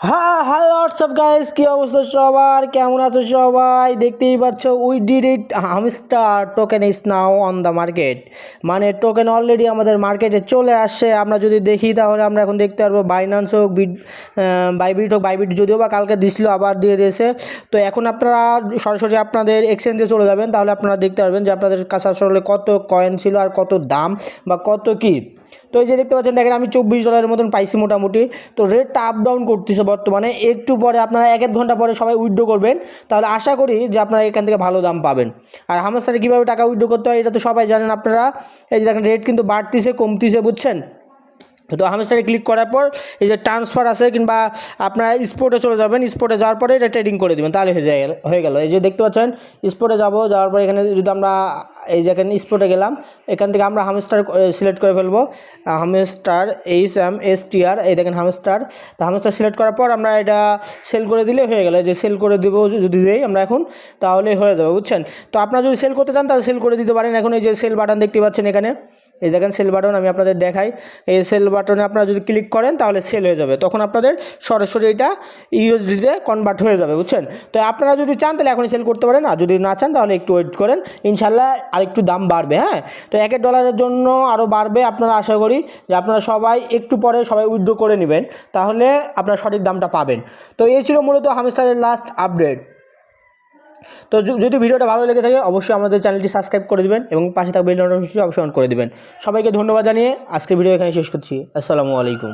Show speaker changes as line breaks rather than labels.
হ্যাঁ, hello WhatsApp guys, কি অবস্থা সবার? কেমন আছো সবাই? দেখতেই পাচ্ছ we did it, hamster token is now on the market. মানে টোকেন অলরেডি আমাদের মার্কেটে চলে আসছে। আমরা যদি দেখি তাহলে আমরা এখন দেখতে পারবো বাইন্যান্স হোক, বাইবিট হোক। বাইবিট যদিও বা কালকে দিছিল, আবার দিয়ে দিয়েছে। তো এখন আপনারা সরাসরি আপনাদের এক্সচেঞ্জে চলে যাবেন, তাহলে আপনারা দেখতে পারবেন যে আপনাদের কাছে আসলে কত কয়েন ছিল আর কত দাম বা কত কি। তো এই যে দেখতে পাচ্ছেন, দেখেন আমি $24 মতন পাইছি মোটামুটি। তো রেটটা আপ ডাউন করতেছে বর্তমানে। একটু পরে আপনারা 1-1 ঘন্টা পরে সবাই উইথড্র করবেন, তাহলে আশা করি যে আপনারা এখান থেকে ভালো দাম পাবেন। আর হামাস্টারে কীভাবে টাকা উইথড্র করতে হয় এটা তো সবাই জানেন আপনারা। এই যে দেখেন রেট কিন্তু বাড়তিছে কমতিছে, বুঝছেন? তো হামস্টারে ক্লিক করার পর এই যে ট্রান্সফার আছে, কিংবা আপনারা স্পোর্টে চলে যাবেন। স্পোর্টে যাওয়ার পরে এটা ট্রেডিং করে দেবেন, তাহলে হয়ে গেল। এই যে দেখতে পাচ্ছেন স্পোর্টে যাওয়ার পরে এখানে যদি আমরা এই যে এখানে স্পোর্টে গেলাম, এখান থেকে আমরা হামস্টার সিলেক্ট করে ফেলবো। হামস্টার HMSTR, এই দেখেন হামস্টার। তো হামস্টার সিলেক্ট করার পর আমরা এটা সেল করে দিলে হয়ে গেল। যে সেল করে দেবো যদি দেই আমরা এখন, তাহলে হয়ে যাবে, বুঝছেন? তো আপনারা যদি সেল করতে চান তাহলে সেল করে দিতে পারেন। এখন এই যে সেল বাটন দেখতে পাচ্ছেন এখানে, এই দেখেন সেল বাটন, আমি আপনাদের দেখাই। এই সেল বাটনে আপনারা যদি ক্লিক করেন তাহলে সেল হয়ে যাবে, তখন আপনাদের সরাসরি এটা ইউএসডিতে কনভার্ট হয়ে যাবে, বুঝছেন? তো আপনারা যদি চান তাহলে এখনই সেল করতে পারেন, আর যদি না চান তাহলে একটু ওয়েট করেন, ইনশাল্লাহ আরেকটু দাম বাড়বে। হ্যাঁ, তো $1 জন্য আরও বাড়বে। আপনারা আশা করি যে আপনারা সবাই একটু পরে সবাই উইথড্র করে নেবেন, তাহলে আপনারা সঠিক দামটা পাবেন। তো এই ছিল মূলত হামস্টারের লাস্ট আপডেট। তো যদি ভিডিওটা ভালো লেগে থাকে অবশ্যই আমাদের চ্যানেলটি সাবস্ক্রাইব করে দিবেন এবং পাশে থাকা বেল নোটিফিকেশনটি অবশ্যই অন করে দিবেন। সবাইকে ধন্যবাদ জানিয়ে আজকের ভিডিও এখানে শেষ করছি। আসসালামু আলাইকুম।